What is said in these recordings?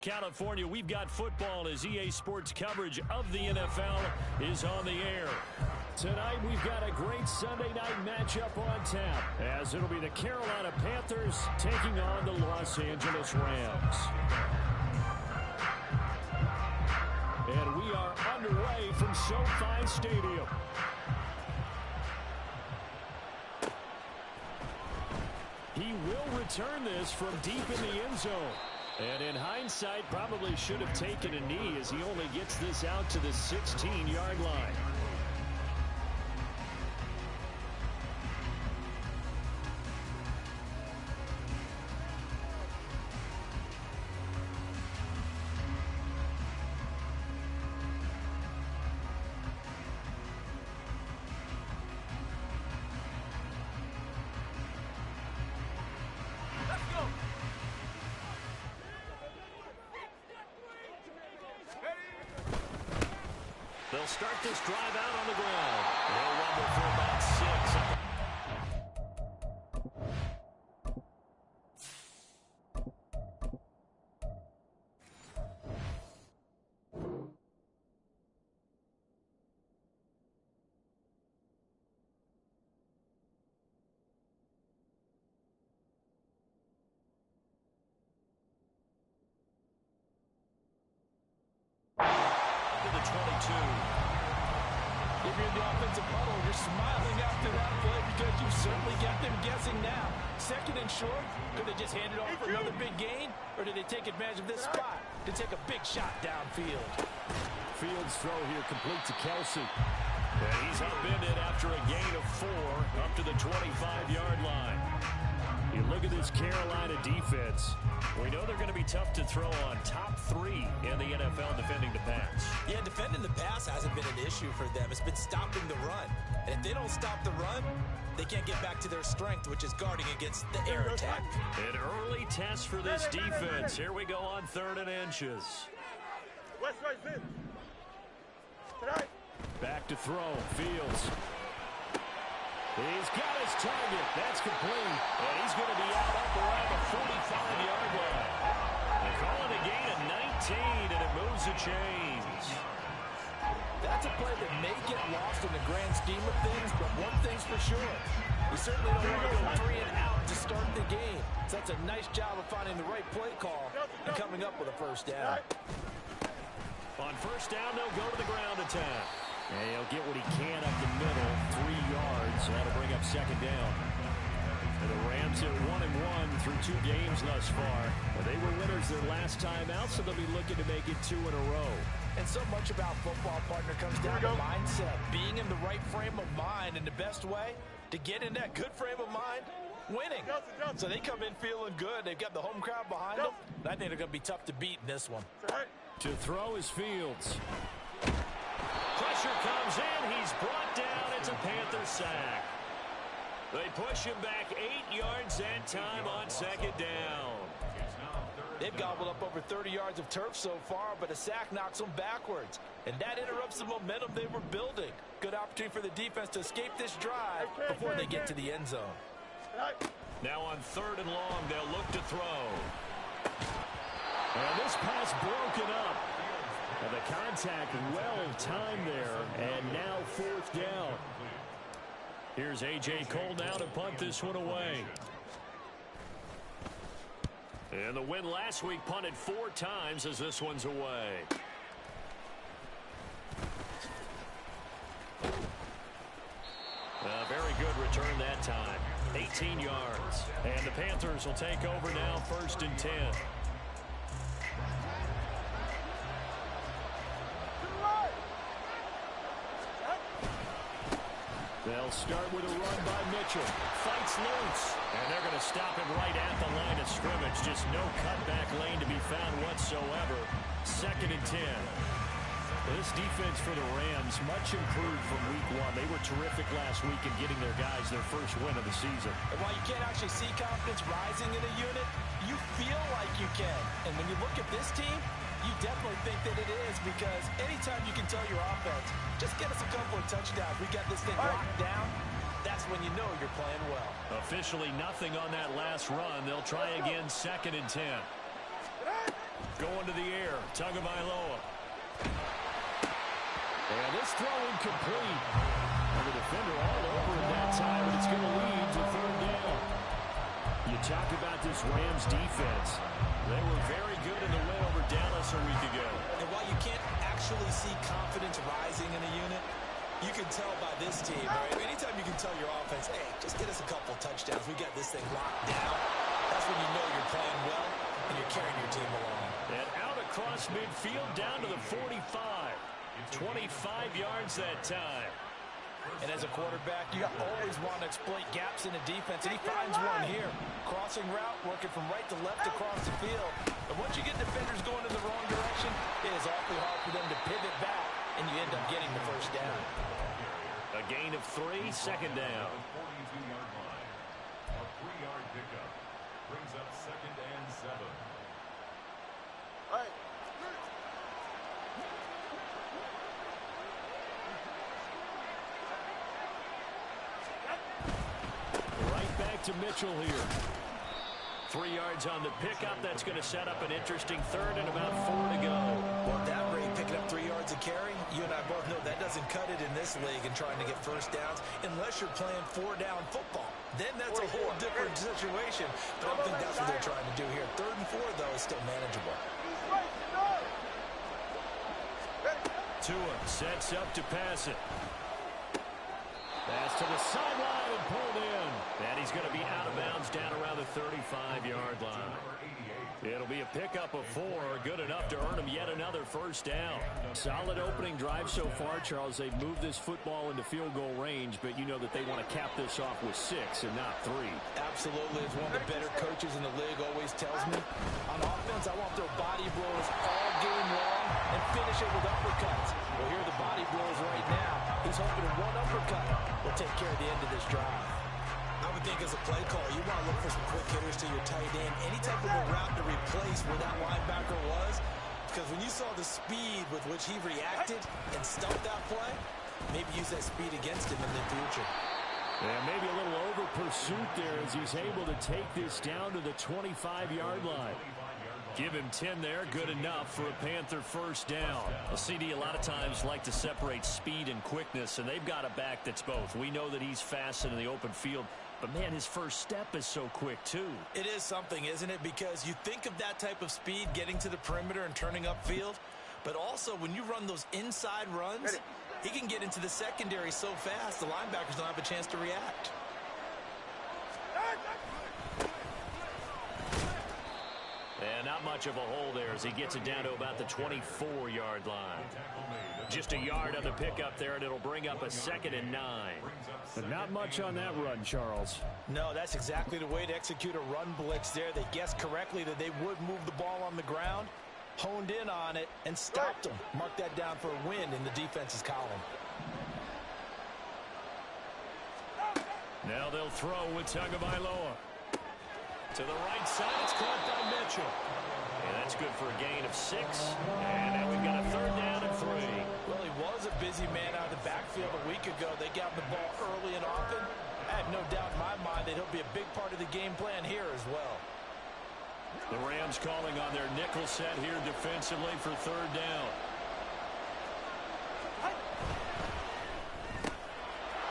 California, we've got football as EA Sports coverage of the NFL is on the air. Tonight, we've got a great Sunday night matchup on tap, as it'll be the Carolina Panthers taking on the Los Angeles Rams. And we are underway from SoFi Stadium. He will return this from deep in the end zone. And in hindsight, probably should have taken a knee as he only gets this out to the 16-yard line. They'll start this drive out on the ground. They'll rumble for about 6. If you're in the offensive huddle, you're smiling after that play because you certainly got them guessing now. Second and short, could they just hand it off for another big gain? Or did they take advantage of this spot to take a big shot downfield? Fields throw here complete to Kelsey. And he's upended after a gain of 4 up to the 25-yard line. You look at this Carolina defense. We know they're going to be tough to throw on. Top 3 in the NFL defending the pass. Yeah, defending the pass hasn't been an issue for them. It's been stopping the run. And if they don't stop the run, they can't get back to their strength, which is guarding against the air attack. An early test for this defense. Here we go on 3rd and inches. Back to throw. Fields. He's got his target. That's complete. And he's going to be out up around the 45-yard line. They call it a gain of 19, and it moves the chains. That's a play that may get lost in the grand scheme of things, but one thing's for sure. You certainly don't want to go 3 and out to start the game. So that's a nice job of finding the right play call and coming up with a first down. On first down, they'll go to the ground attack. And he'll get what he can up the middle, 3 yards. So that'll bring up second down. And the Rams are 1-1 through 2 games thus far. And they were winners their last time out, so they'll be looking to make it 2 in a row. And so much about football, partner, comes down to mindset. Being in the right frame of mind, and the best way to get in that good frame of mind, winning. So they come in feeling good. They've got the home crowd behind them. I think they're going to be tough to beat in this one. To throw is Fields. Pressure comes in. He's brought down. It's a Panther sack. They push him back 8 yards that time on second down. They've gobbled up over 30 yards of turf so far, but a sack knocks them backwards. And that interrupts the momentum they were building. Good opportunity for the defense to escape this drive before they get to the end zone. Now on 3rd and long, they'll look to throw. And this pass broken up. And the contact well-timed there, and now 4th down. Here's A.J. Cole now to punt this one away. And the win last week punted 4 times as this one's away. A very good return that time. 18 yards. And the Panthers will take over now, 1st and 10. They'll start with a run by Mitchell. Fights loose. And they're going to stop him right at the line of scrimmage. Just no cutback lane to be found whatsoever. 2nd and 10. This defense for the Rams, much improved from week 1. They were terrific last week in getting their guys their first win of the season. And while you can't actually see confidence rising in a unit, you feel like you can. And when you look at this team, you definitely think that it is, because anytime you can tell your offense, just get us a couple of touchdowns, we got this thing locked down, that's when you know you're playing well. Officially nothing on that last run. They'll try again, 2nd and 10. Going to the air, Tagovailoa. And this throw incomplete. And the defender all over him that time, and it's going to lead to third down. You talk about this Rams defense. They were very good in the win over Dallas a week ago. And while you can't actually see confidence rising in a unit, you can tell by this team, right? Anytime you can tell your offense, hey, just get us a couple touchdowns. We got this thing locked down. That's when you know you're playing well and you're carrying your team along. And out across midfield down to the 45. 25 yards that time. And as a quarterback, you always want to exploit gaps in the defense, and he finds one here. Crossing route, working from right to left across the field. But once you get defenders going in the wrong direction, it is awfully hard for them to pivot back, and you end up getting the first down. A gain of 3, second down. 42-yard line. A 3-yard pickup brings up 2nd and 7. Right back to Mitchell here. 3 yards on the pickup. That's going to set up an interesting third and about 4 to go. Well, at that rate, picking up 3 yards a carry, you and I both know that doesn't cut it in this league and trying to get first downs unless you're playing 4-down football. Then that's a whole different situation. But I don't think that's what they're trying to do here. 3rd and 4, though, is still manageable. Tua sets up to pass it. Pass to the sideline and pulled in. And he's going to be out of bounds down around the 35-yard line. It'll be a pickup of 4, good enough to earn him yet another first down. Solid opening drive so far, Charles. They've moved this football into field goal range, but you know that they want to cap this off with 6 and not 3. Absolutely. As one of the better coaches in the league always tells me, on offense, I want their body blows all game long and finish it with uppercuts. Well, here are the body blows right now. He's hoping one uppercut will take care of the end of this drive. I would think as a play caller, you want to look for some quick hitters to your tight end. Any type of a route to replace where that linebacker was. Because when you saw the speed with which he reacted and stumped that play, maybe use that speed against him in the future. Yeah, maybe a little over pursuit there as he's able to take this down to the 25-yard line. Give him 10 there, good enough for a Panther first down. A CD a lot of times like to separate speed and quickness, and they've got a back that's both. We know that he's fast in the open field, but man, his first step is so quick too. It is something, isn't it? Because you think of that type of speed getting to the perimeter and turning upfield, but also when you run those inside runs, he can get into the secondary so fast the linebackers don't have a chance to react. And not much of a hole there as he gets it down to about the 24-yard line. Just a yard on the pickup there, and it'll bring up a 2nd and 9. But not much on that run, Charles. No, that's exactly the way to execute a run blitz there. They guessed correctly that they would move the ball on the ground, honed in on it, and stopped them. Mark that down for a win in the defense's column. Now they'll throw with Tagovailoa. To the right side, it's caught by Mitchell. And that's good for a gain of 6. And now we've got a 3rd down and 3. Well, he was a busy man out of the backfield a week ago. They got the ball early and often. I have no doubt in my mind that he'll be a big part of the game plan here as well. The Rams calling on their nickel set here defensively for 3rd down.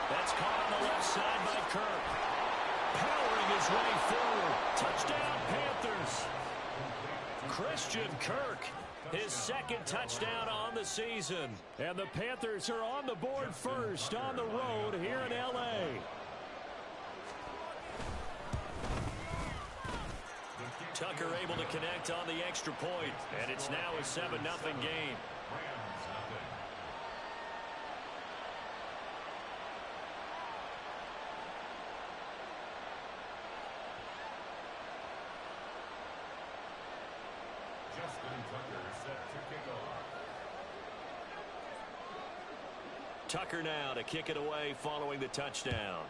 That's caught on the left side by Kirk. Powering his way forward. Touchdown, Panthers. Christian Kirk, his 2nd touchdown on the season. And the Panthers are on the board first on the road here in L.A. Tucker able to connect on the extra point, and it's now a 7-0 game. Tucker now to kick it away following the touchdown.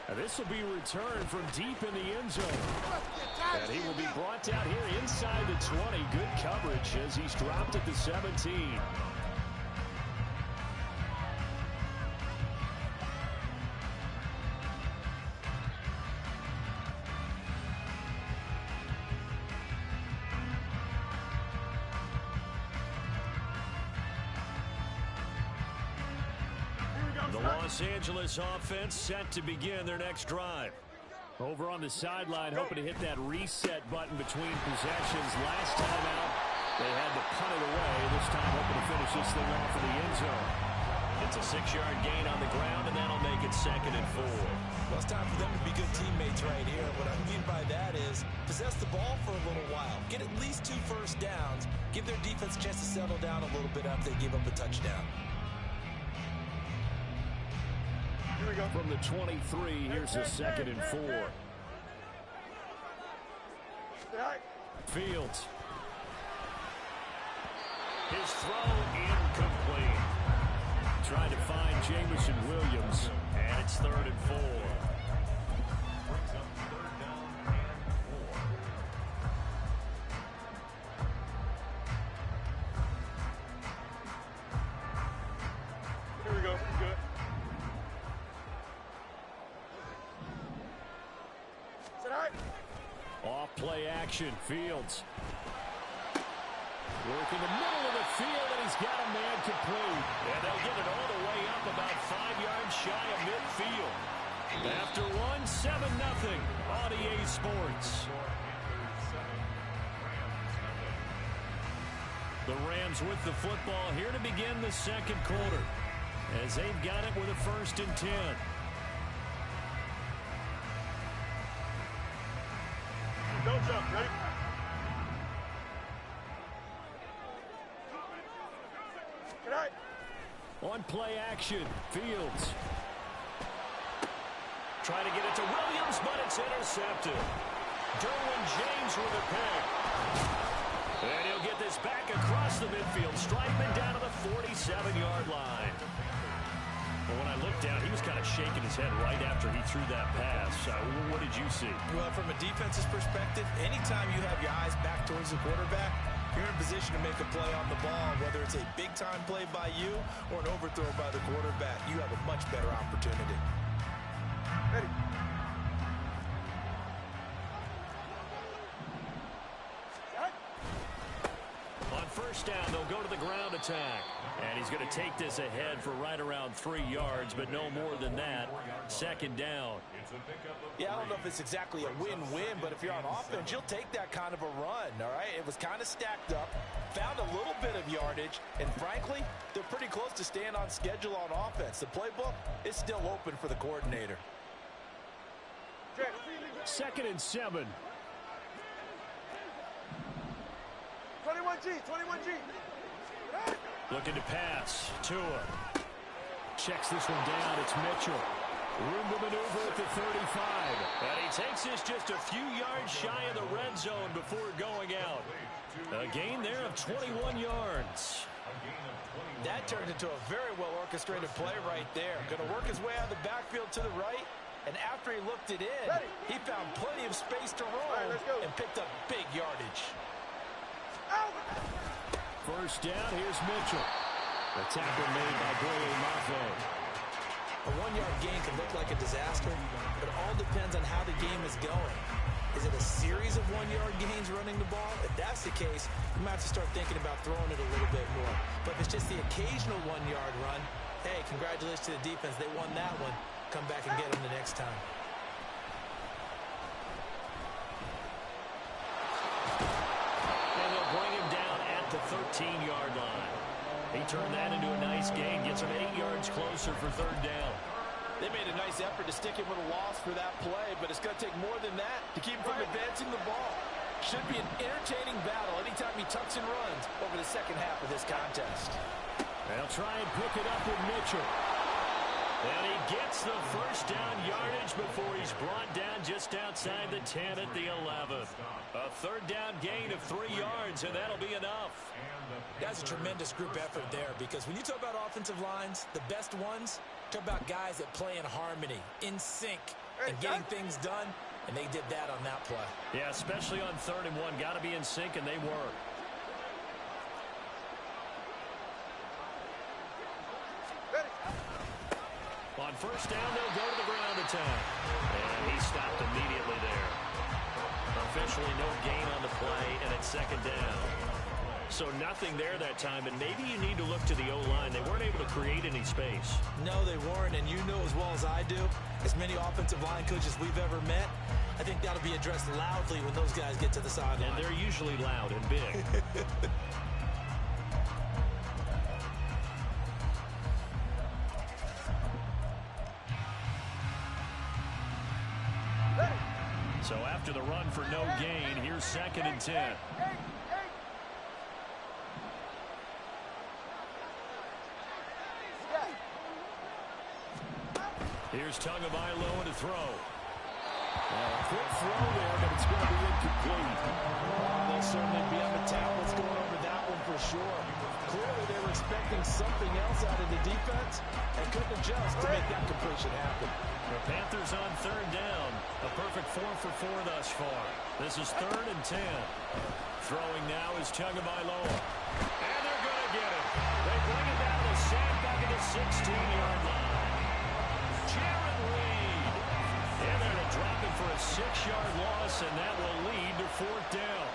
And this will be returned from deep in the end zone. And he will be brought down here inside the 20. Good coverage as he's dropped at the 17. Los Angeles offense set to begin their next drive. Over on the sideline, hoping to hit that reset button between possessions. Last time out, they had to punt it away. This time, hoping to finish this thing off in the end zone. It's a 6-yard gain on the ground, and that'll make it 2nd and 4. Well, it's time for them to be good teammates right here. What I mean by that is possess the ball for a little while. Get at least 2 first downs. Give their defense a chance to settle down a little bit after they give up a touchdown. Here we go. From the 23, here's a 2nd and 4. Fields. His throw incomplete. Trying to find Jameson Williams, and it's 3rd and 4. Brings up 3rd down and 4. Here we go. Good. Off play action. Fields. Work in the middle of the field, and he's got a man complete. And they'll get it all the way up about 5 yards shy of midfield. After one, 7-0 on EA Sports. The Rams with the football here to begin the 2nd quarter, as they've got it with a 1st and 10. Don't jump, ready? On play action, Fields. Trying to get it to Williams, but it's intercepted. Derwin James with a pick. And he'll get this back across the midfield, striping down to the 47-yard line. But when I looked down, he was kind of shaking his head right after he threw that pass. What did you see? Well, from a defense's perspective, anytime you have your eyes back towards the quarterback, you're in position to make a play on the ball, whether it's a big-time play by you or an overthrow by the quarterback. You have a much better opportunity. Ready. On 1st down, they'll go to the ground attack. And he's going to take this ahead for right around 3 yards, but no more than that. 2nd down. Yeah, I don't know if it's exactly a win-win, but if you're on offense, you'll take that kind of a run, all right? It was kind of stacked up, found a little bit of yardage, and frankly, they're pretty close to staying on schedule on offense. The playbook is still open for the coordinator. 2nd and 7. 21G, 21G. Looking to pass. Tua checks this one down. It's Mitchell. Room to maneuver at the 35. And he takes this just a few yards shy of the red zone before going out. A gain there of 21 yards. That turned into a very well-orchestrated play right there. Going to work his way out of the backfield to the right. And after he looked it in, he found plenty of space to roll and picked up big yardage. 1st down, here's Mitchell. The tackle made by Boye Mafe. A 1-yard gain can look like a disaster, but it all depends on how the game is going. Is it a series of 1-yard gains running the ball? If that's the case, you might have to start thinking about throwing it a little bit more. But if it's just the occasional 1-yard run, hey, congratulations to the defense. They won that one. Come back and get them the next time. And they'll bring him down at the 13-yard line. He turned that into a nice gain, gets him 8 yards closer for 3rd down. They made a nice effort to stick him with a loss for that play, but it's going to take more than that to keep him from advancing the ball. Should be an entertaining battle anytime he tucks and runs over the 2nd half of this contest. They'll try and pick it up with Mitchell. And he gets the 1st down yardage before he's brought down just outside the 10 at the 11. A 3rd down gain of 3 yards, and that'll be enough. That's a tremendous group effort there, because when you talk about offensive lines, the best ones, talk about guys that play in harmony, in sync, and getting things done, and they did that on that play. Yeah, especially on 3rd and 1. Got to be in sync, and they were. On 1st down, they'll go to the ground attack. And he stopped immediately there. Officially no gain on the play, and it's 2nd down. So nothing there that time, and maybe you need to look to the O-line. They weren't able to create any space. No, they weren't, and you know as well as I do, as many offensive line coaches we've ever met, I think that'll be addressed loudly when those guys get to the sideline. And they're usually loud and big. So after the run for no gain, here's 2nd and 10. Here's Tagovailoa to throw. Quick throw there, but it's going to be incomplete. They'll certainly be on the tablets going over that one for sure. Clearly they were expecting something else out of the defense and couldn't adjust to make that completion happen. The Panthers on 3rd down. A perfect 4 for 4 thus far. This is 3rd and 10. Throwing now is Tagovailoa. And they're going to get it. They bring it down to sack back at the 16-yard line. Jared Reed. And they're to drop it for a 6-yard loss, and that will lead to 4th down.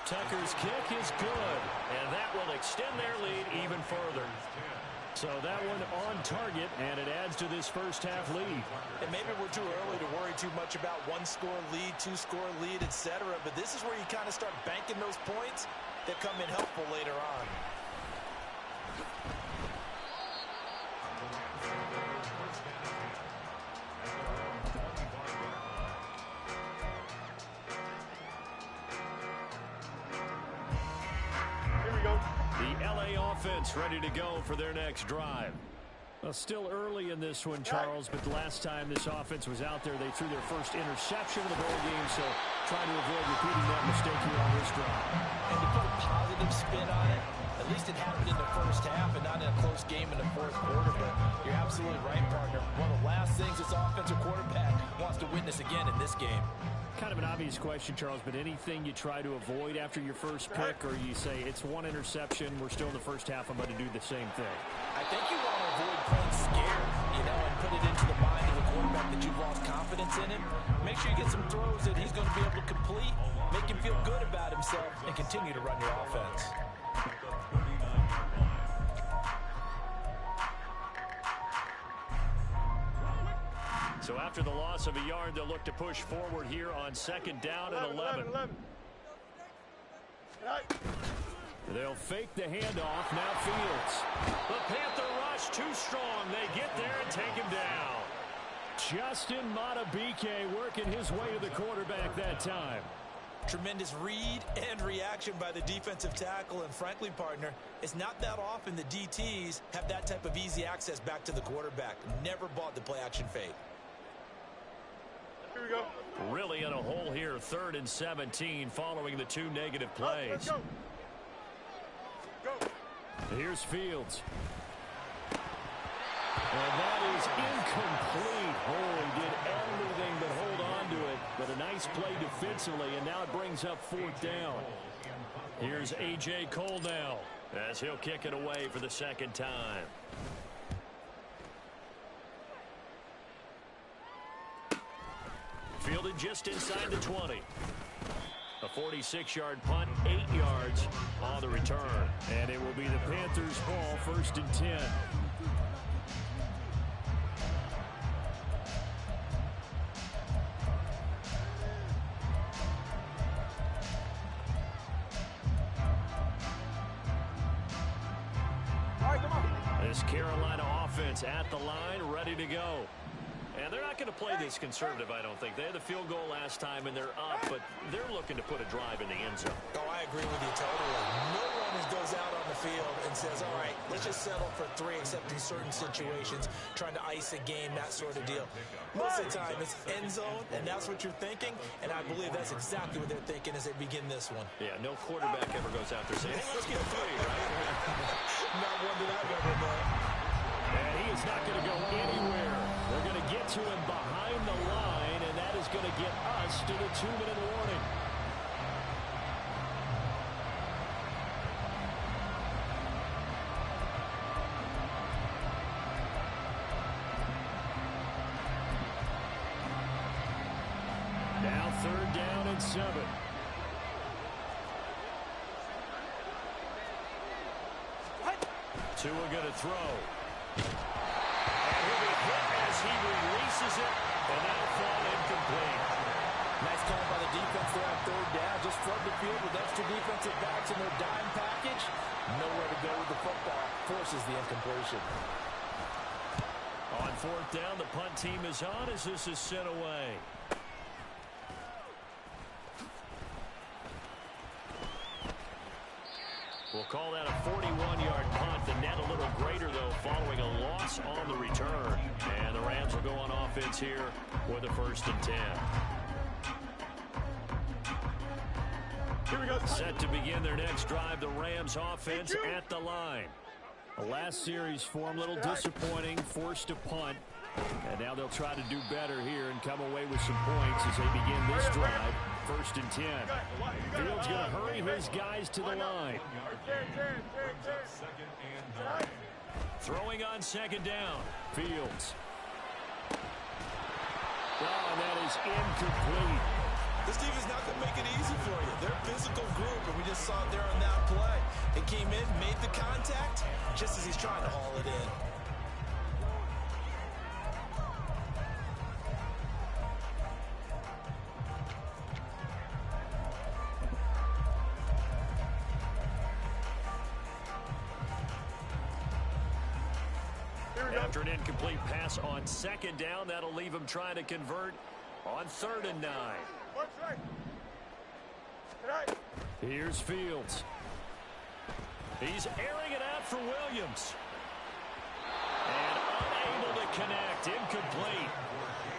Tucker's kick is good, and that will extend their lead even further. So that one on target, and it adds to this first half lead. And maybe we're too early to worry too much about 1-score lead, 2-score lead, etc. But this is where you kind of start banking those points that come in helpful later on. The LA offense ready to go for their next drive. Well, still early in this one, Charles, but the last time this offense was out there, they threw their first interception of the ball game, so trying to avoid repeating that mistake here on this drive. And to put a positive spin on it, at least it happened in the first half and not in a close game in the 4th quarter, but you're absolutely right, partner. One of the last things this offensive quarterback wants to witness again in this game. Kind of an obvious question, Charles, but anything you try to avoid after your first pick, or you say it's one interception, we're still in the first half, I'm going to do the same thing? I think you want to avoid playing scared, and put it into the mind of the quarterback that you've lost confidence in him. Make sure you get some throws that he's going to be able to complete, make him feel good about himself, and continue to run your offense. So after the loss of a yard, they'll look to push forward here on 2nd down and 11. They'll fake the handoff. Now Fields. The Panther rush too strong. They get there and take him down. Justin Madubuike working his way to the quarterback that time. Tremendous read and reaction by the defensive tackle, and frankly, partner, it's not that often the DTs have that type of easy access back to the quarterback. Never bought the play-action fake. Here we go. Really in a hole here, 3rd and 17 following the 2 negative plays. Let's go. Go. Here's Fields. And that is incomplete. Oh, he did everything but hold on to it. But a nice play defensively, and now it brings up 4th down. Here's A.J. Cole now, as he'll kick it away for the 2nd time. Fielded just inside the 20. A 46-yard punt, 8 yards on the return. And it will be the Panthers' ball, 1st and 10. This Carolina offense at the line, ready to go. And they're not going to play this conservative, I don't think. They had the field goal last time, and they're up, but they're looking to put a drive in the end zone. Oh, I agree with you totally. No one goes out on the field and says, all right, let's just settle for 3, except in certain situations, trying to ice a game, that sort of deal. Most of the time, it's end zone, and that's what you're thinking, and I believe that's exactly what they're thinking as they begin this one. Yeah, no quarterback ever goes out there saying, hey, let's get 3, right? Not one that I've ever known. And he is not going to go anywhere. They're going to get to him behind the line, and that is going to get us to the 2-minute warning. Now 3rd down and 7. Tua going to throw. And he'll be hit as he releases it, and that'll fall incomplete. Nice call by the defense there on third down. Just flood the field with extra defensive backs in their dime package. Nowhere to go with the football. Forces the incompletion. On fourth down, the punt team is on as this is sent away. We'll call that a 41-yard punt. The net a little greater, though, following a loss on the return. And the Rams will go on offense here with a 1st and 10. Here we go. Set to begin their next drive, the Rams offense at the line. The last series for them, a little disappointing, forced to punt. And now they'll try to do better here and come away with some points as they begin this drive. 1st and 10. Fields going to hurry his guys to the line. Throwing on 2nd down. Fields. Oh, and that is incomplete. This defense not going to make it easy for you. They're a physical group, and we just saw it there on that play. It came in, made the contact, just as he's trying to haul it in. After an incomplete pass on 2nd down, that'll leave him trying to convert on 3rd and 9. Here's Fields. He's airing it out for Williams. And unable to connect. Incomplete.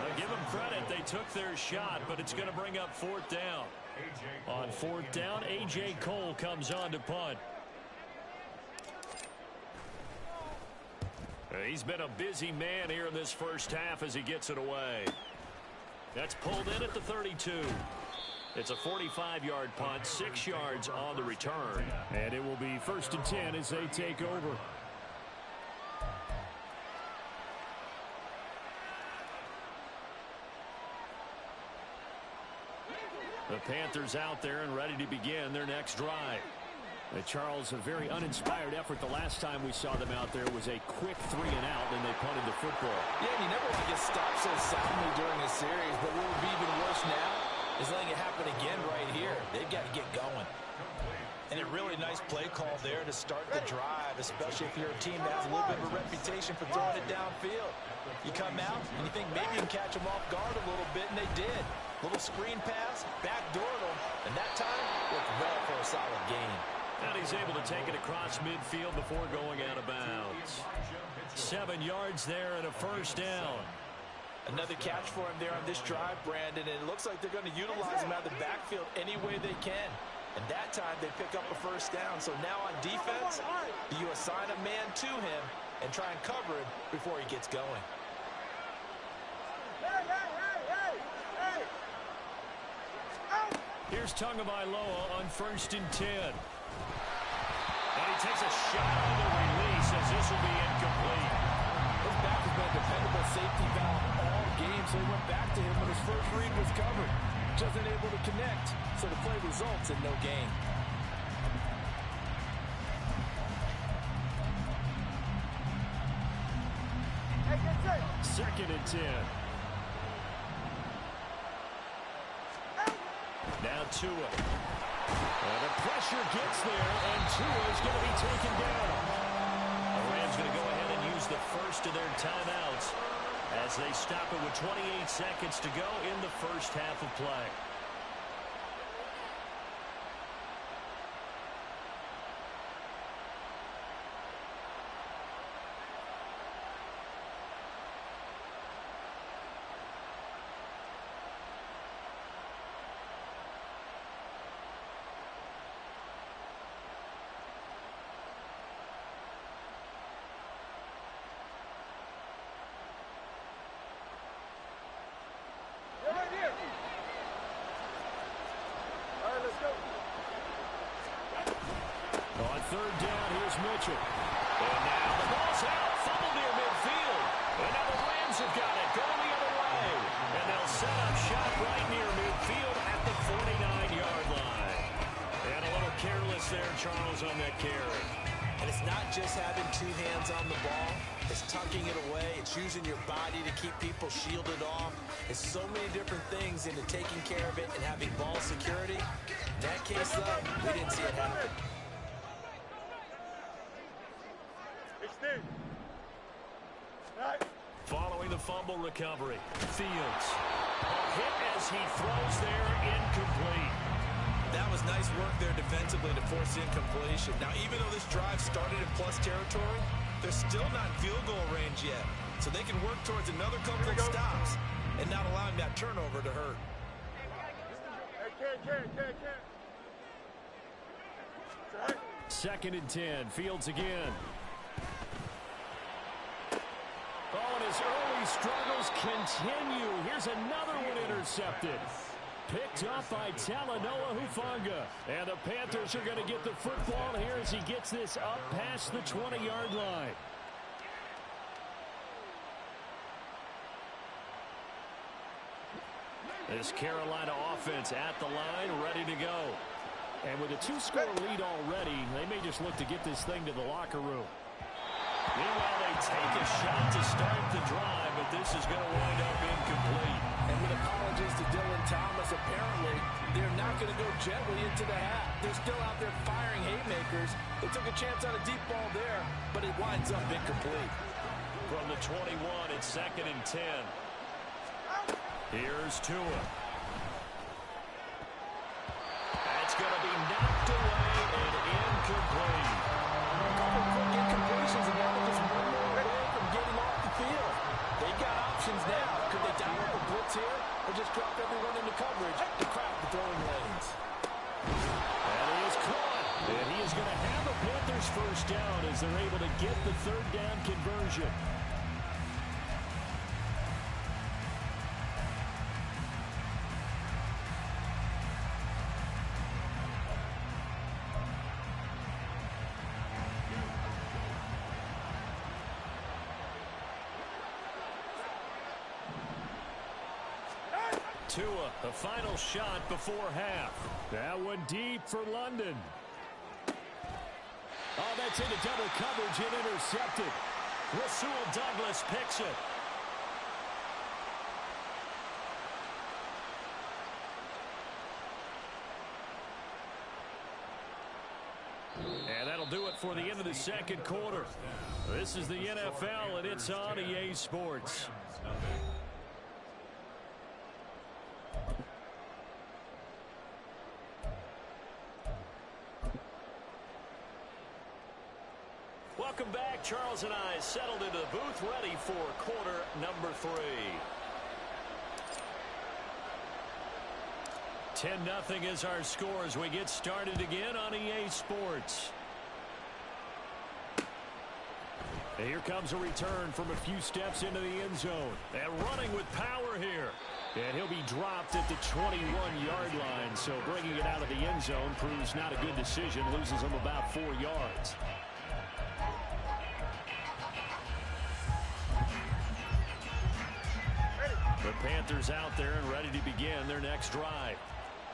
I'll give them credit. They took their shot, but it's going to bring up 4th down. On 4th down, A.J. Cole comes on to punt. He's been a busy man here in this first half as he gets it away. That's pulled in at the 32. It's a 45-yard punt, 6 yards on the return. And it will be 1st and 10 as they take over. The Panthers out there and ready to begin their next drive. Charles, a very uninspired effort the last time we saw them out there was a quick 3 and out, and they punted the football. Yeah, and you never want to get stopped so soundly during a series, but what would be even worse now is letting it happen again right here. They've got to get going. And a really nice play call there to start the drive, especially if you're a team that has a little bit of a reputation for throwing it downfield. You come out and you think maybe you can catch them off guard a little bit, and they did. Little screen pass, backdoored them, and that time worked well for a solid gain. And he's able to take it across midfield before going out of bounds. 7 yards there and a 1st down. Another catch for him there on this drive, Brandon, and it looks like they're going to utilize him out of the backfield any way they can. And that time they pick up a 1st down. So now on defense, you assign a man to him and try and cover him before he gets going. Here's Tagovailoa on 1st and 10. And he takes a shot on the release as this will be incomplete. His back has been a dependable safety valve all game, so he went back to him when his first read was covered. Just unable to connect, so the play results in no gain. 2nd and 10. Now Tua. The pressure gets there, and Tua is going to be taken down. The Rams going to go ahead and use the first of their timeouts as they stop it with 28 seconds to go in the first half of play. On 3rd down, here's Mitchell. And now the ball's out, fumble near midfield. And now the Rams have got it, going the other way. And they'll set up shop right near midfield at the 49-yard line. And a little careless there, Charles, on that carry. And it's not just having two hands on the ball. It's tucking it away. It's using your body to keep people shielded off. It's so many different things into taking care of it and having ball security. In that case, though, we didn't see it happen. Following the fumble recovery, Fields. A hit as he throws there, incomplete. That was nice work there defensively to force incompletion. Now, even though this drive started in plus territory, they're still not in field goal range yet. So they can work towards another couple of stops and not allowing that turnover to hurt. Second and 10, Fields again. Oh, and his early struggles continue. Here's another one intercepted. Picked up by Talanoa Hufanga. And the Panthers are going to get the football here as he gets this up past the 20-yard line. This Carolina offense at the line, ready to go. And with a two-score lead already, they may just look to get this thing to the locker room. Meanwhile, they take a shot to start the drive, but this is going to wind up incomplete. And with apologies to Dylan Thomas, apparently they're not going to go gently into the half. They're still out there firing haymakers. They took a chance on a deep ball there, but it winds up incomplete. From the 21, it's second and 10. Here's Tua. That's going to be knocked away and incomplete. A couple of quick incompletions, and now they're just one more away from getting off the field. They've got options now. Could they dial up a blitz here or just drop everyone into coverage to crowd the throwing lanes? And he is caught. And he is going to have a Panthers first down as they're able to get the third down conversion. Tua, the final shot before half. That one deep for London. Oh, that's into double coverage and intercepted. Rasul Douglas picks it. And that'll do it for the end of the second quarter. This is the NFL, and it's on EA Sports. Welcome back. Charles and I settled into the booth, ready for quarter number 3. 10-0 is our score as we get started again on EA Sports. And here comes a return from a few steps into the end zone. And running with power here. And he'll be dropped at the 21-yard line. So bringing it out of the end zone proves not a good decision. Loses him about 4 yards. The Panthers out there and ready to begin their next drive.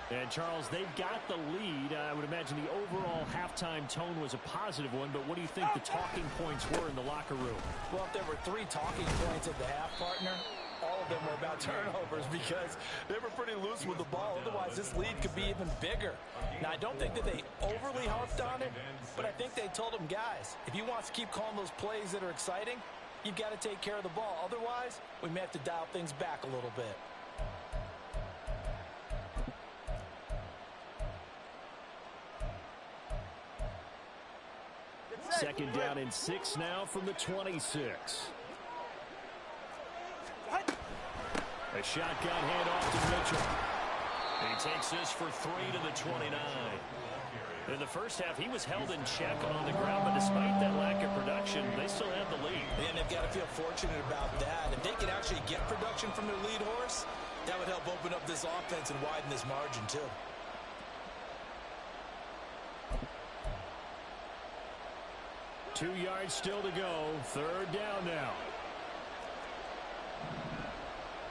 And, Charles, they've got the lead. I would imagine the overall halftime tone was a positive one, but what do you think the talking points were in the locker room? Well, if there were 3 talking points at the half, partner, all of them were about turnovers because they were pretty loose with the ball. Otherwise, this lead could be even bigger. Now, I don't think that they overly harped on it, but I think they told them, guys, if you want to keep calling those plays that are exciting, you've got to take care of the ball. Otherwise, we may have to dial things back a little bit. Second down and 6 now from the 26. A shotgun handoff to Mitchell. He takes this for 3 to the 29. In the first half, he was held in check on the ground, but despite that lack of production, they still have the lead. And they've got to feel fortunate about that. If they could actually get production from their lead horse, that would help open up this offense and widen this margin, too. Two yards still to go. Third down now.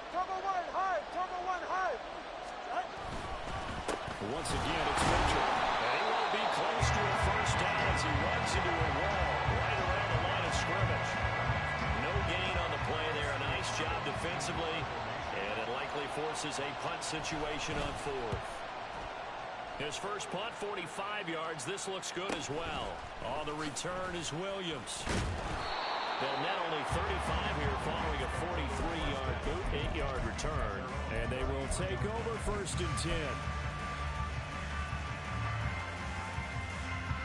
Turbo one high. Turbo one high. Once again, it's Mitchell. And he won't be close to a first down as as he runs into a wall right around the line of scrimmage. No gain on the play there. A nice job defensively, and it likely forces a punt situation on fourth. His first punt, 45 yards. This looks good as well. On the return is Williams. They'll net only 35 here following a 43-yard boot, 8-yard return. And they will take over first and 10.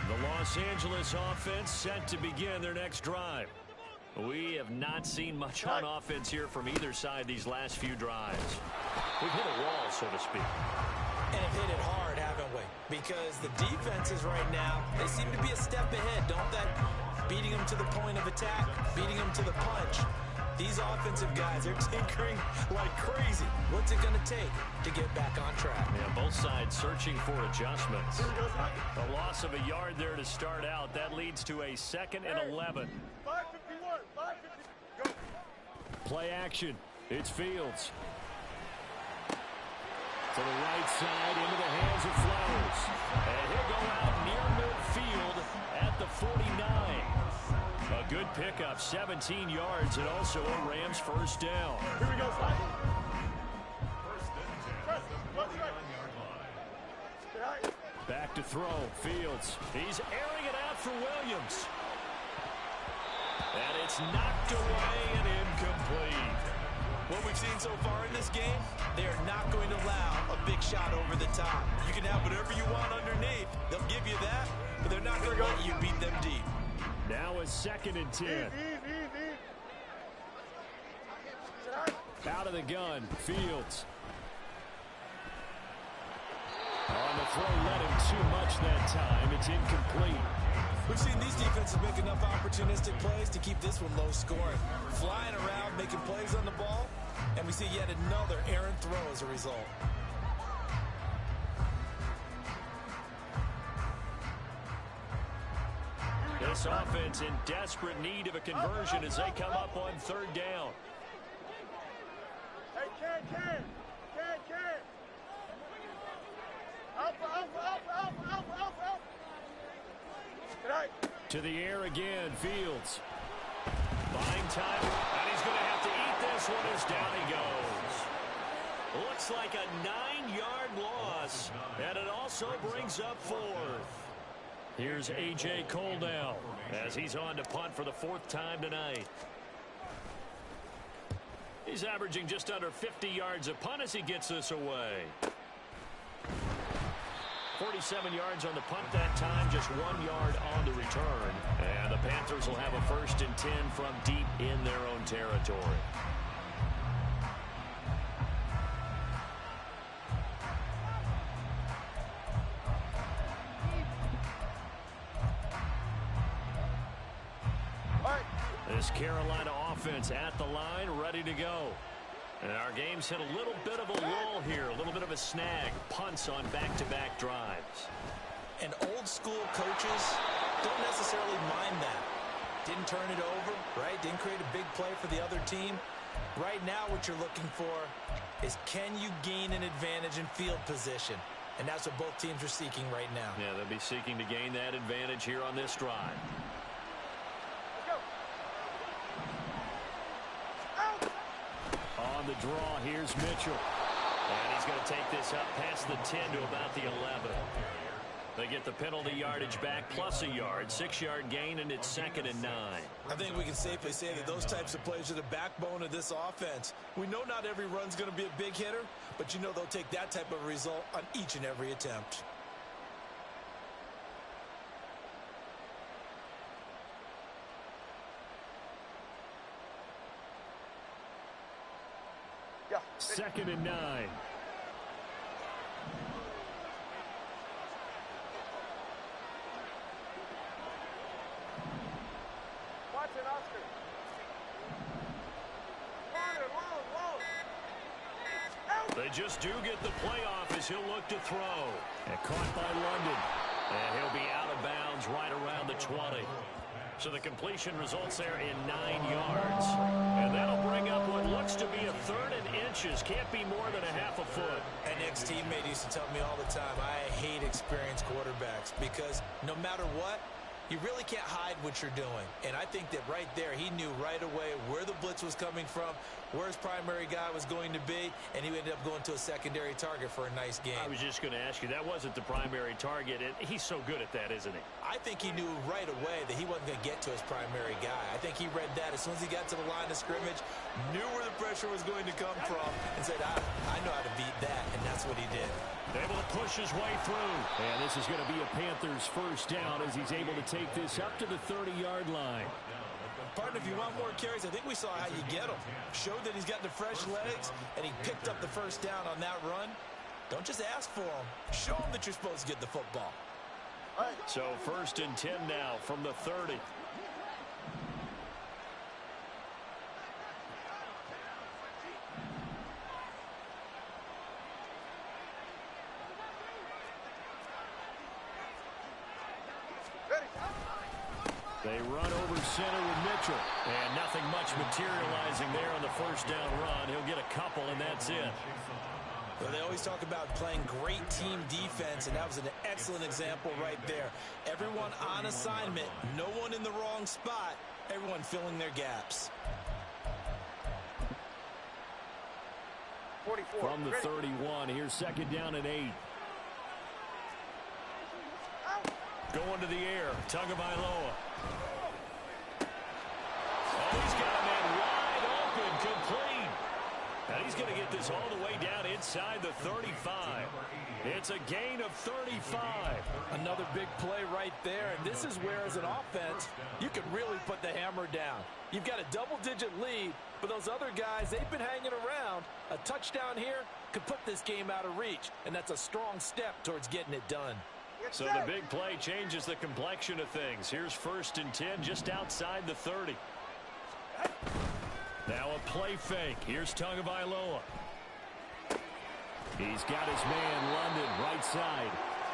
The Los Angeles offense set to begin their next drive. We have not seen much on offense here from either side these last few drives. We've hit a wall, so to speak. And have hit it hard, haven't we? Because the defenses right now, they seem to be a step ahead, don't they? Beating them to the point of attack, beating them to the punch. These offensive guys, they're tinkering like crazy. What's it going to take to get back on track? Yeah, both sides searching for adjustments. A loss of a yard there to start out. That leads to a 2nd and 11. 551, 550. Go. Play action. It's Fields. To the right side, into the hands of Flowers. And he'll go out near midfield at the 49. A good pickup, 17 yards, and also a Rams first down. Here we go, Slide. Back to throw, Fields. He's airing it out for Williams. And it's knocked away and incomplete. What we've seen so far in this game, they are not going to allow a big shot over the top. You can have whatever you want underneath. They'll give you that, but they're not going to let you beat them deep. Now a 2nd and 10. Out of the gun, Fields. On the throw, let him too much that time. It's incomplete. We've seen these defenses make enough opportunistic plays to keep this one low scoring. Flying around, making plays on the ball, and we see yet another errant throw as a result. This offense in desperate need of a conversion as they come up on 3rd down. Hey, Ken. Alpha. To the air again, Fields. Buying time, and he's going to have to eat this one as down he goes. Looks like a 9-yard loss, and it also brings up 4th. Here's A.J. Coldell as he's on to punt for the 4th time tonight. He's averaging just under 50 yards a punt as he gets this away. 47 yards on the punt that time, just 1 yard on the return. And the Panthers will have a 1st and 10 from deep in their own territory. This Carolina offense at the line, ready to go. And our game's hit a little bit of a lull here, a little bit of a snag. Punts on back-to-back drives. And old school coaches don't necessarily mind that. Didn't turn it over, right? Didn't create a big play for the other team. Right now what you're looking for is, can you gain an advantage in field position? And that's what both teams are seeking right now. Yeah, they'll be seeking to gain that advantage here on this drive. On the draw, here's Mitchell. And he's going to take this up past the 10 to about the 11. They get the penalty yardage back plus a yard, 6-yard gain, and it's 2nd and 9. I think we can safely say that those types of plays are the backbone of this offense. We know not every run's going to be a big hitter, but you know they'll take that type of result on each and every attempt. Yeah. 2nd and 9. Watch it, Oscar. They just do get the playoff as he'll look to throw. And caught by London. And he'll be out of bounds right around the 20. So the completion results there in 9 yards. And that'll bring up what looks to be a 3rd and inches. Can't be more than a half a foot. An ex-teammate used to tell me all the time, I hate experienced quarterbacks because no matter what, You really can't hide what you're doing. And I think that right there, he knew right away where the blitz was coming from, where his primary guy was going to be, and he ended up going to a secondary target for a nice game. I was just going to ask you, that wasn't the primary target, and he's so good at that, isn't he? I think he knew right away that he wasn't going to get to his primary guy. I think he read that as soon as he got to the line of scrimmage, knew where the pressure was going to come from, and said, I know how to beat that, and that's what he did. Able to push his way through. And this is going to be a Panthers first down as he's able to take this up to the 30-yard line. Partner, if you want more carries, I think we saw how you get them. Showed that he's got the fresh legs, and he picked up the first down on that run. Don't just ask for them. Show them that you're supposed to get the football. So 1st and 10 now from the 30. They run over center with Mitchell. And nothing much materializing there on the first down run. He'll get a couple, and that's it. Well, they always talk about playing great team defense, and that was an excellent example right there. Everyone on assignment, no one in the wrong spot, everyone filling their gaps. 44. From the 31, here's 2nd down and 8. Going to the air, Tagovailoa. Oh, he's got a man wide open, complete. And he's going to get this all the way down inside the 35. It's a gain of 35. Another big play right there, and this is where, as an offense, you can really put the hammer down. You've got a double-digit lead, but those other guys, they've been hanging around. A touchdown here could put this game out of reach, and that's a strong step towards getting it done. So the big play changes the complexion of things. Here's 1st and 10 just outside the 30. Now a play fake. Here's Tagovailoa. He's got his man London right side.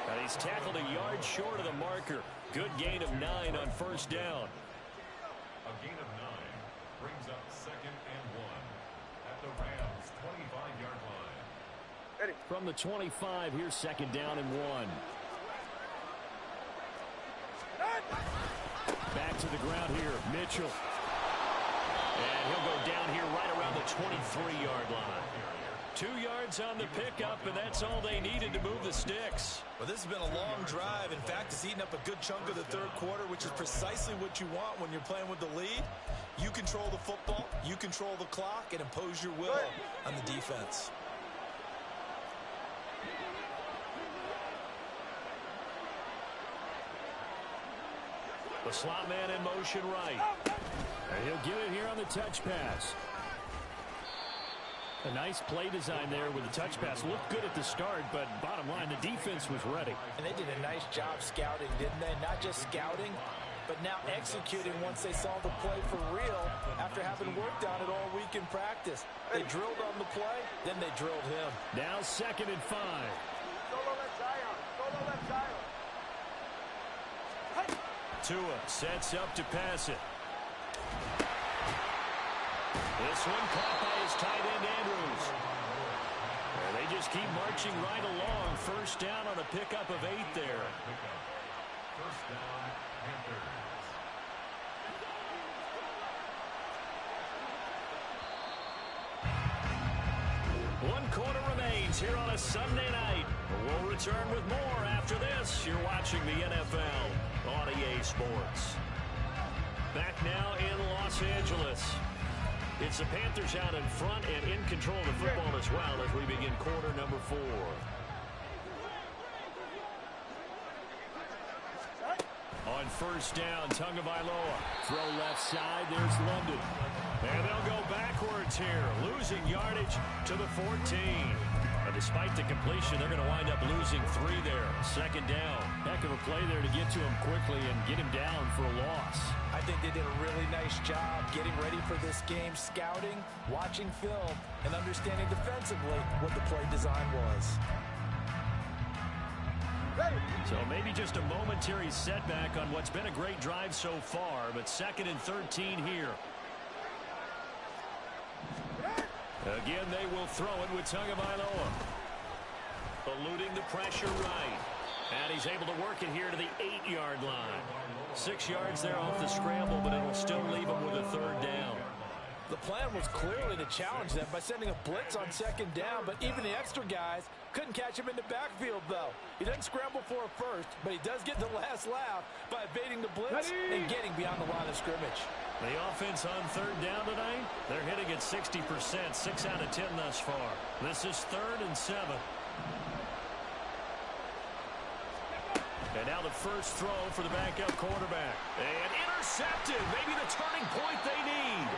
And he's tackled a yard short of the marker. Good gain of 9 on 1st down. A gain of 9 brings up 2nd and 1 at the Rams' 25-yard line. From the 25, here's 2nd down and 1. Back to the ground here, Mitchell. And he'll go down here right around the 23-yard line. 2 yards on the pickup, and that's all they needed to move the sticks. Well, this has been a long drive. In fact, it's eaten up a good chunk of the 3rd quarter, which is precisely what you want when you're playing with the lead. You control the football, you control the clock, and impose your will on the defense. The slot man in motion right. And he'll get it here on the touch pass. A nice play design there with the touch pass. Looked good at the start, but bottom line, the defense was ready. And they did a nice job scouting, didn't they? Not just scouting, but now executing once they saw the play for real after having worked on it all week in practice. They drilled on the play, then they drilled him. Now 2nd and 5. Solo left Zion. Solo left Zion. Tua sets up to pass it. This one caught by his tight end, Andrews. And they just keep marching right along. 1st down on a pickup of 8 there. 1st down, Panthers. One quarter remains here on a Sunday night. We'll return with more after this. You're watching the NFL on EA Sports. Back now in Los Angeles. It's the Panthers out in front and in control of the football as well as we begin quarter number 4. On 1st down, Tagovailoa. Throw left side, there's London. And they'll go backwards here, losing yardage to the 14. Despite the completion, they're going to wind up losing 3 there. 2nd down. Heck of a play there to get to him quickly and get him down for a loss. I think they did a really nice job getting ready for this game, scouting, watching film, and understanding defensively what the play design was. So maybe just a momentary setback on what's been a great drive so far, but 2nd and 13 here. Again, they will throw it with Tagovailoa. Eluding the pressure right. And he's able to work it here to the 8-yard line. 6 yards there off the scramble, but it'll still leave him with a third down. The plan was clearly to challenge them by sending a blitz on second down, but even the extra guys couldn't catch him in the backfield, though. He doesn't scramble for a first, but he does get the last laugh by evading the blitz and getting beyond the line of scrimmage. The offense on third down tonight, they're hitting at 60%, 6 out of 10 thus far. This is 3rd and 7. And now the first throw for the backup quarterback. And intercepted, maybe the turning point they need.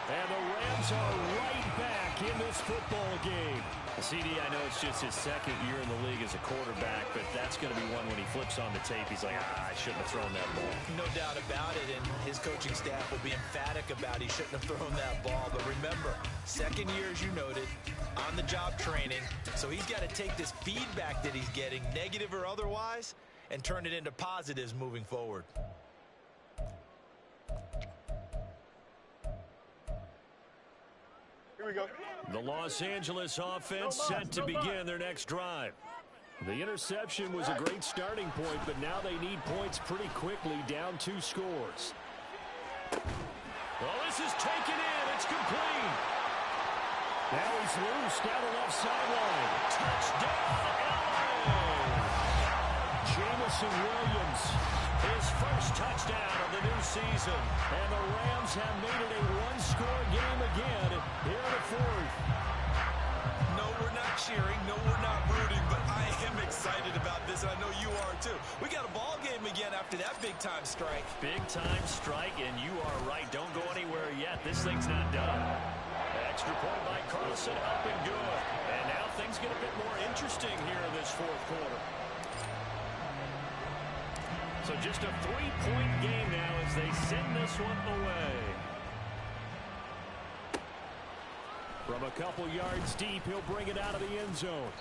And the Rams are right back in this football game. CD, I know it's just his 2nd year in the league as a quarterback, but that's going to be one when he flips on the tape. He's like, I shouldn't have thrown that ball. No doubt about it, and his coaching staff will be emphatic about he shouldn't have thrown that ball. But remember, 2nd year, as you noted, on-the-job training. So he's got to take this feedback that he's getting, negative or otherwise, and turn it into positives moving forward. Here we go. The Los Angeles offense set to begin their next drive. The interception was a great starting point, but now they need points pretty quickly, down 2 scores. Well, this is taken in. It's complete. Now he's loose down the left sideline. Touchdown, LA! Jameson Williams, his first touchdown of the new season. And the Rams have made it a 1-score game again here in the 4th. No, we're not cheering. No, we're not rooting, but I am excited about this, and I know you are too. We got a ball game again after that big-time strike. Big-time strike, and you are right. Don't go anywhere yet. This thing's not done. Extra point by Carlson, up and good. And now things get a bit more interesting here in this 4th quarter. So just a 3-point game now as they send this one away. From a couple yards deep, he'll bring it out of the end zone.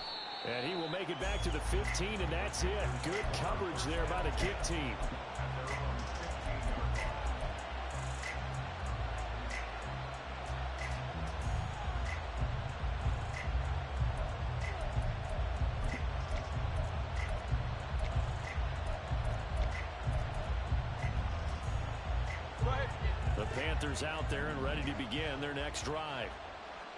And he will make it back to the 15, and that's it. Good coverage there by the kick team. The Panthers out there and ready to begin their next drive.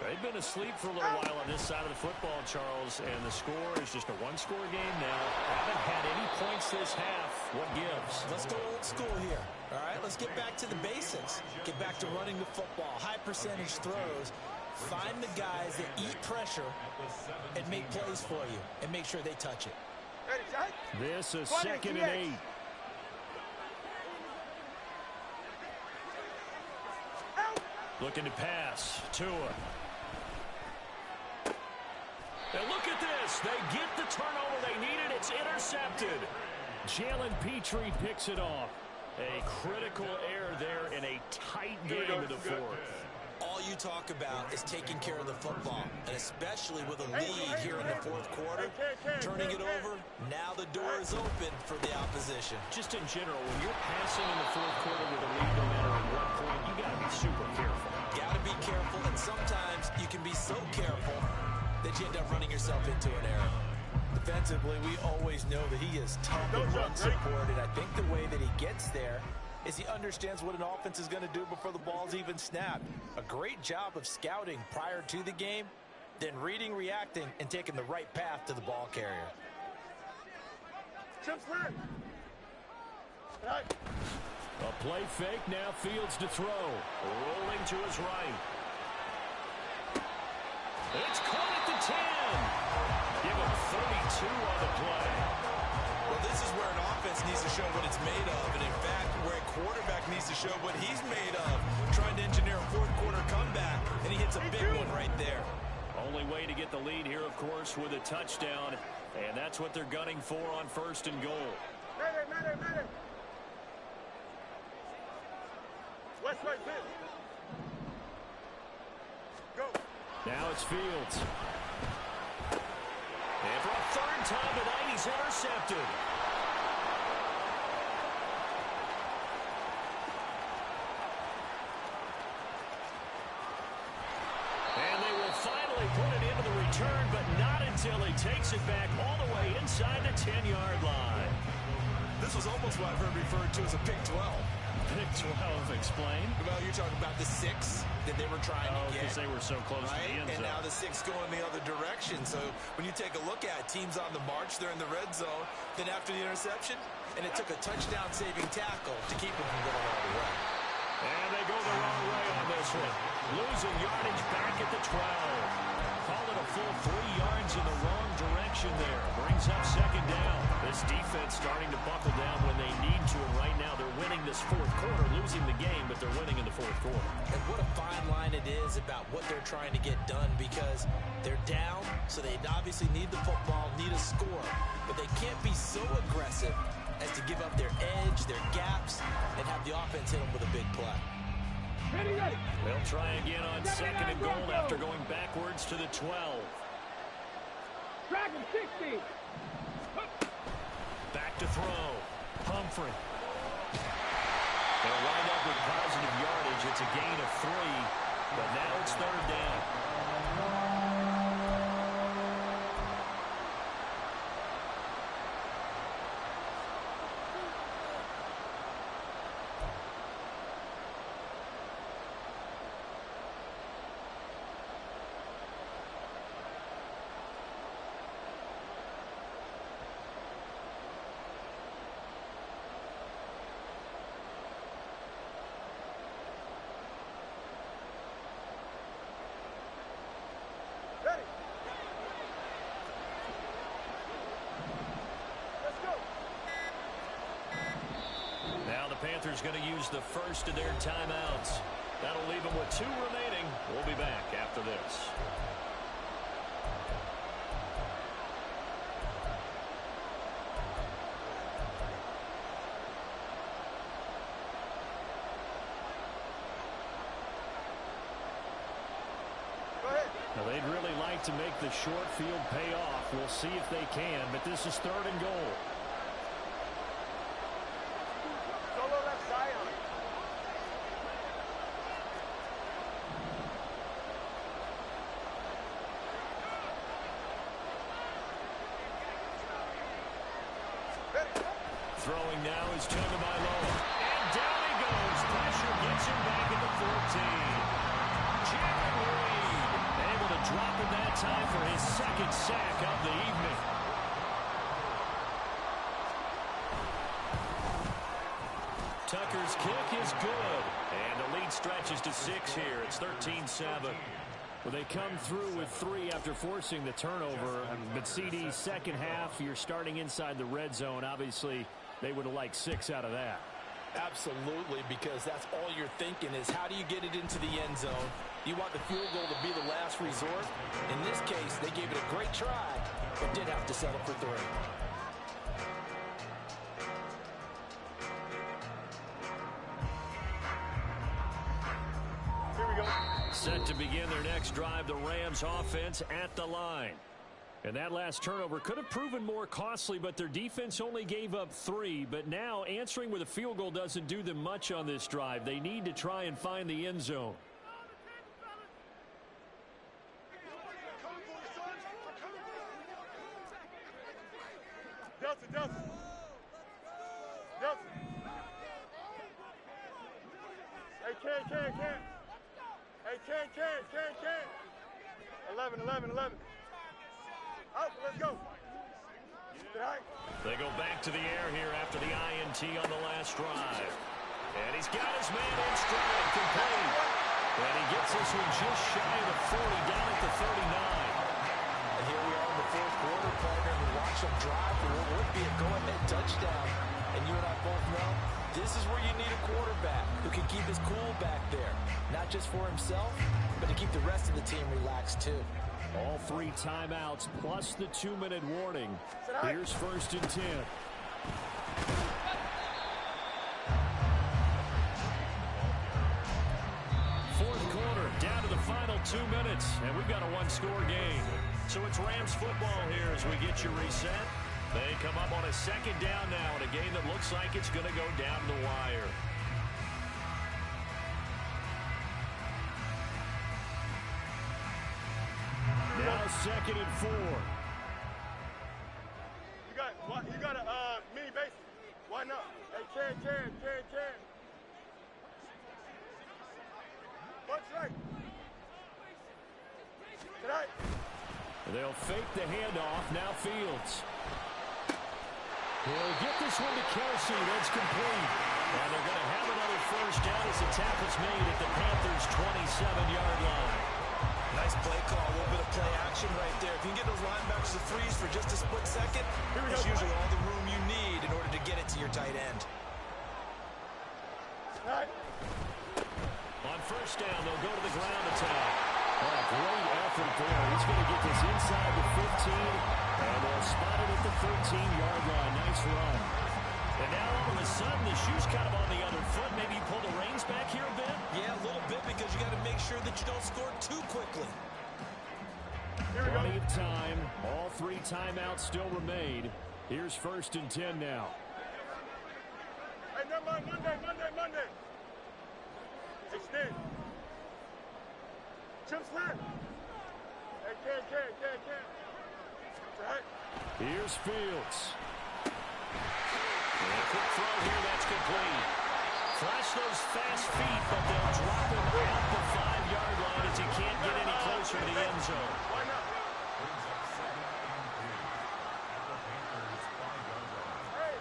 They've been asleep for a little while on this side of the football, Charles, and the score is just a 1-score game now. Haven't had any points this half. What gives? Let's go old school here. All right, let's get back to the basics. Get back to running the football, high percentage throws. Find the guys that eat pressure and make plays for you and make sure they touch it. This is 2nd and 8. Looking to pass. Tua. And look at this. They get the turnover they needed. It's intercepted. Jalen Petrie picks it off. A critical error there in a tight game in the 4th. All you talk about is taking care of the football, and especially with a lead here in the 4th quarter, turning it over, now the door is open for the opposition. Just in general, when you're passing in the 4th quarter with a lead, no matter at what point, you got to be super careful. Got to be careful, and sometimes you can be so careful that you end up running yourself into an error. Defensively, we always know that he is tough and run support, and I think the way that he gets there is he understands what an offense is going to do before the ball's even snapped. A great job of scouting prior to the game, then reading, reacting, and taking the right path to the ball carrier. A play fake, now Fields to throw. Rolling to his right. It's caught at the 10. Give him 32 on the play. Well, this is where an offense needs to show what it's made of, and in fact, where a quarterback needs to show what he's made of, trying to engineer a 4th quarter comeback, and he hits a big one right there. Only way to get the lead here, of course, with a touchdown, and that's what they're gunning for on 1st and goal. Now it's Fields. And for a 3rd time tonight, he's intercepted. And they will finally put it into the return, but not in until he takes it back all the way inside the 10-yard line. This was almost what I've heard referred to as a pick 12. Pick 12, explain. Well, you're talking about the 6 that they were trying to get. Because they were so close to the end zone. And now the 6 going the other direction. So when you take a look at teams on the march, they're in the red zone. Then after the interception, and it took a touchdown-saving tackle to keep them from going all the way. And they go the wrong way on this one. Losing yardage back at the 12. Call it a full 3 yards in the wrong direction there. Brings up second down. This defense starting to buckle down when they need to. And right now they're winning this fourth quarter, losing the game, but they're winning in the fourth quarter. And what a fine line it is about what they're trying to get done, because they're down, so they obviously need the football, need a score. But they can't be so aggressive as to give up their edge, their gaps, and have the offense hit them with a big play. They'll try again on second and goal after going backwards to the 12. Dragon 60. Back to throw. Humphrey. They'll wind up with positive yardage. It's a gain of 3, but now it's third down. Panthers going to use the first of their timeouts. That'll leave them with 2 remaining. We'll be back after this. Go ahead. Now, they'd really like to make the short field pay off. We'll see if they can, but this is third and goal. Throwing now is Tagovailoa. And down he goes. Pressure gets him back at the 14. Jarran Reed able to drop him that time for his second sack of the evening. Tucker's kick is good. And the lead stretches to 6 here. It's 13-7. Well, they come through with 3 after forcing the turnover. But CD, second half, you're starting inside the red zone. Obviously, they would have liked 6 out of that. Absolutely, because that's all you're thinking is how do you get it into the end zone? You want the field goal to be the last resort. In this case, they gave it a great try, but did have to settle for 3. Set to begin their next drive, the Rams offense at the line. And that last turnover could have proven more costly, but their defense only gave up 3. But now answering with a field goal doesn't do them much on this drive. They need to try and find the end zone. Delta. Hey, can. Hey, can. 11. Out, let's go. They go back to the air here after the INT on the last drive. And he's got his man in stride, complete. And he gets this one just shy of the 40, down at the 39. And here we are in the fourth quarter, partner, and watch them drive for what would be a go-ahead touchdown. And you and I both know this is where you need a quarterback who can keep his cool back there. Not just for himself, but to keep the rest of the team relaxed too. All 3 timeouts plus the 2-minute warning. Here's first and 10. Fourth quarter, down to the final 2 minutes, and we've got a 1-score game. So it's Rams football here as we get you reset. They come up on a second down now in a game that looks like it's going to go down the wire. Now second and 4. Can. What's right? Tonight. They'll fake the handoff. Now Fields. He'll get this one to Kelsey. That's complete. And they're going to have another first down as the tackle's made at the Panthers' 27-yard line. Nice play call, a little bit of play action right there. If you can get those linebackers to freeze for just a split second, that's usually all the room you need in order to get it to your tight end. Right. On first down, they'll go to the ground attack. Oh, great effort there. He's going to get this inside the 15, and they'll spot it at the 13-yard line. Nice run. And now all of a sudden, the shoe's kind of on the other foot. Maybe you pull the reins back here a bit? Yeah, a little bit, because you got to make sure that you don't score too quickly. Plenty of time. All 3 timeouts still remain. Here's 1st and 10 now. Hey, never mind. Monday. Extend. Chip slant. Hey, can. Right. Here's Fields. And a quick throw here, that's complete. Flash those fast feet, but they'll drop him at the 5-yard line as he can't get any closer to the end zone. Why not? Brings up 2nd and 2 at the Panthers' 5-yard line. Hey,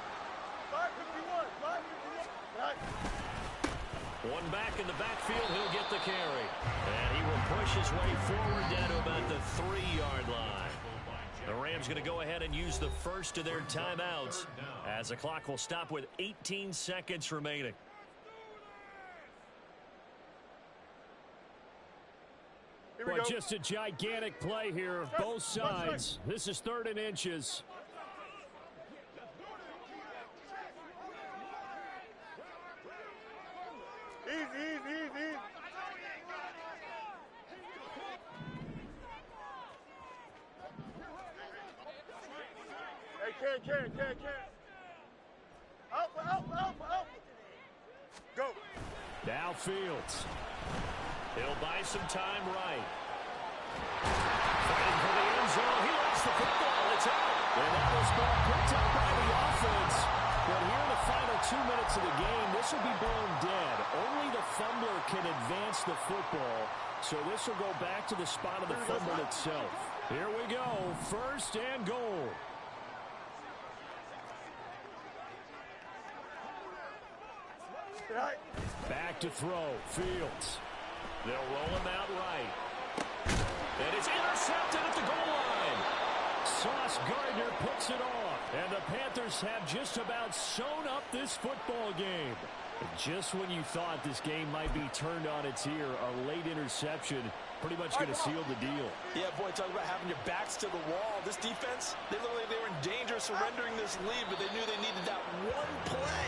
551. Right. One back in the backfield, he'll get the carry. And he will push his way forward down to about the 3-yard line. The Rams going to go ahead and use the first of their timeouts as the clock will stop with 18 seconds remaining. Well, just a gigantic play here, both sides. This is 3rd and inches. Easy. Hey, can. Out. Go. Now Fields. He'll buy some time right. Fighting for the end zone. He lost the football. It's out. And that was ball picked up by the offense. But here in the final 2 minutes of the game, this will be blown dead. Only the fumbler can advance the football. So this will go back to the spot of the fumble itself. Here we go. 1st and goal. Right. Back to throw. Fields. They'll roll him out right. And it's intercepted at the goal line. Sauce Gardner picks it off. And the Panthers have just about sewn up this football game. Just when you thought this game might be turned on its ear, a late interception pretty much going to seal the deal. Yeah, boy, talk about having your backs to the wall. This defense, they looked like they were in danger of surrendering this lead, but they knew they needed that one play,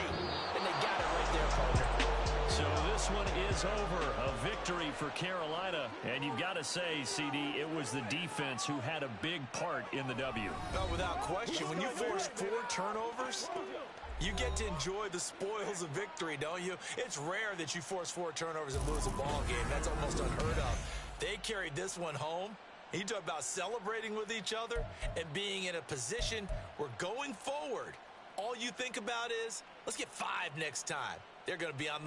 and they got it right there, partner. So this one is over. A victory for Carolina. And you've got to say, CD, it was the defense who had a big part in the W. No, without question. When you force 4 turnovers, you get to enjoy the spoils of victory, don't you? It's rare that you force 4 turnovers and lose a ball game. That's almost unheard of. They carried this one home. You talk about celebrating with each other and being in a position where going forward, all you think about is, let's get 5 next time. They're going to be on the